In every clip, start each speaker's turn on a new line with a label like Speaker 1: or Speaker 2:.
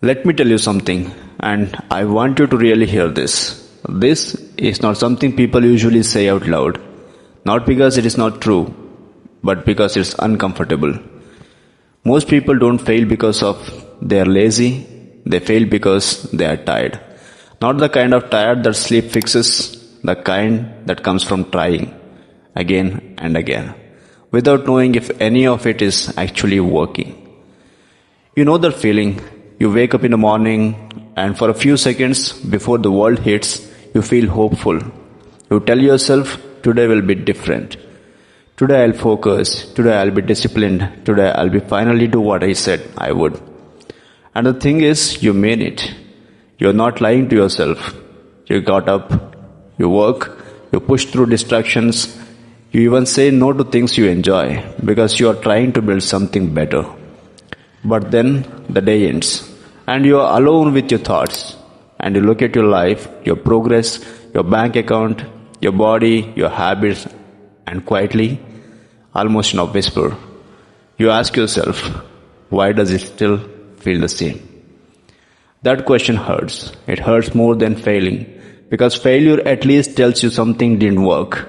Speaker 1: Let me tell you something, and I want you to really hear this. This is not something people usually say out loud, not because it is not true, but because it's uncomfortable. Most people don't fail because of they are lazy, they fail because they are tired. Not the kind of tired that sleep fixes, the kind that comes from trying again and again, without knowing if any of it is actually working. You know that feeling. You wake up in the morning and for a few seconds before the world hits, you feel hopeful. You tell yourself, today will be different. Today I'll focus. Today I'll be disciplined. Today I'll be finally do what I said I would. And the thing is, you mean it. You're not lying to yourself. You got up, you work, you push through distractions, you even say no to things you enjoy because you are trying to build something better. But then the day ends and you are alone with your thoughts and you look at your life, your progress, your bank account, your body, your habits, and quietly, almost in a whisper, you ask yourself, why does it still feel the same? That question hurts. It hurts more than failing because failure at least tells you something didn't work.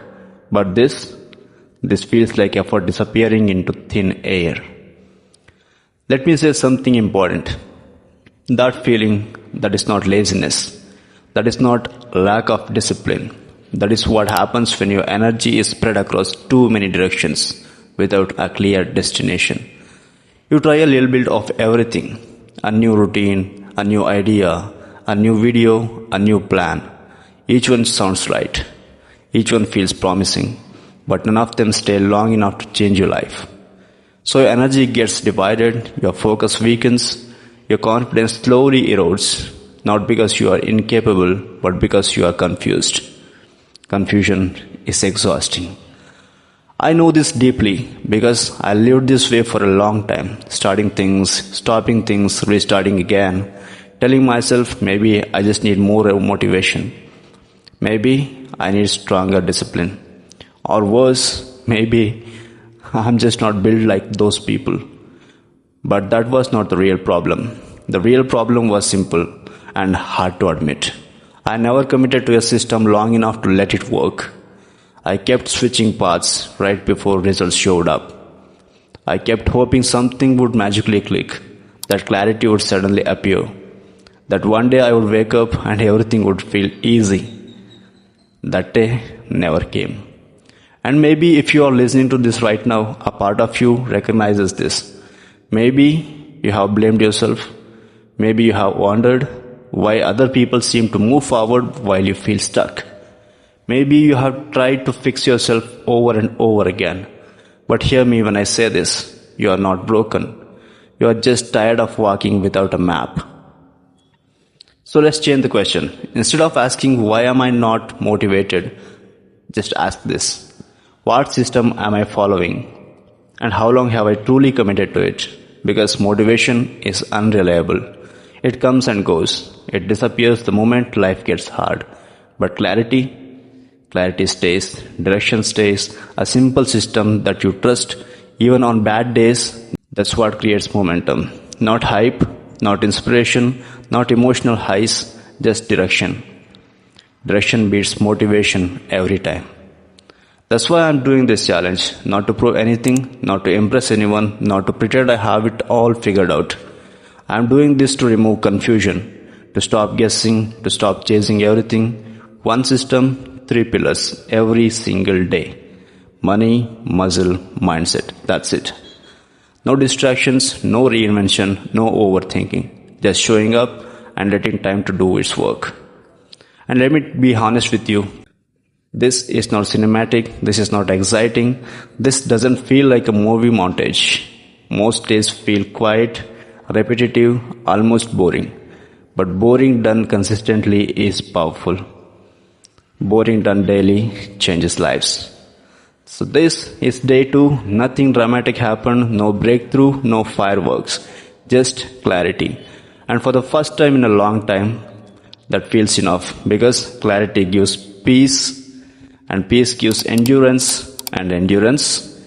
Speaker 1: But this feels like effort disappearing into thin air. Let me say something important. That feeling, that is not laziness. That is not lack of discipline. That is what happens when your energy is spread across too many directions without a clear destination. You try a little bit of everything. A new routine, a new idea, a new video, a new plan. Each one sounds right. Each one feels promising. But none of them stay long enough to change your life. So your energy gets divided, your focus weakens, your confidence slowly erodes, not because you are incapable, but because you are confused. Confusion is exhausting. I know this deeply because I lived this way for a long time, starting things, stopping things, restarting again, telling myself maybe I just need more motivation. Maybe I need stronger discipline. Or worse, maybe I'm just not built like those people. But that was not the real problem. The real problem was simple and hard to admit. I never committed to a system long enough to let it work. I kept switching paths right before results showed up. I kept hoping something would magically click, that clarity would suddenly appear, that one day I would wake up and everything would feel easy. That day never came. And maybe if you are listening to this right now, a part of you recognizes this. Maybe you have blamed yourself. Maybe you have wondered why other people seem to move forward while you feel stuck. Maybe you have tried to fix yourself over and over again. But hear me when I say this. You are not broken. You are just tired of walking without a map. So let's change the question. Instead of asking why am I not motivated, just ask this. What system am I following? And how long have I truly committed to it? Because motivation is unreliable. It comes and goes. It disappears the moment life gets hard. But clarity stays, direction stays, a simple system that you trust even on bad days. That's what creates momentum. Not hype, not inspiration, not emotional highs, just direction. Direction beats motivation every time. That's why I'm doing this challenge, not to prove anything, not to impress anyone, not to pretend I have it all figured out. I'm doing this to remove confusion, to stop guessing, to stop chasing everything. One system, 3 pillars, every single day. Money, muscle, mindset. That's it. No distractions, no reinvention, no overthinking. Just showing up and letting time to do its work. And let me be honest with you. This is not cinematic, this is not exciting, this doesn't feel like a movie montage. Most days feel quiet, repetitive, almost boring. But boring done consistently is powerful. Boring done daily changes lives. So this is day 2, nothing dramatic happened, no breakthrough, no fireworks, just clarity. And for the first time in a long time, that feels enough because clarity gives peace. And peace gives endurance, and endurance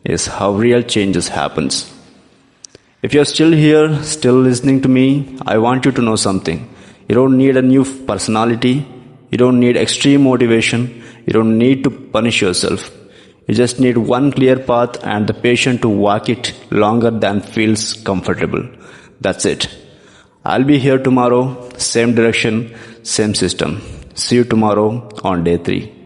Speaker 1: is how real changes happens. If you're still here, still listening to me, I want you to know something. You don't need a new personality. You don't need extreme motivation. You don't need to punish yourself. You just need one clear path and the patience to walk it longer than feels comfortable. That's it. I'll be here tomorrow, same direction, same system. See you tomorrow on day 3.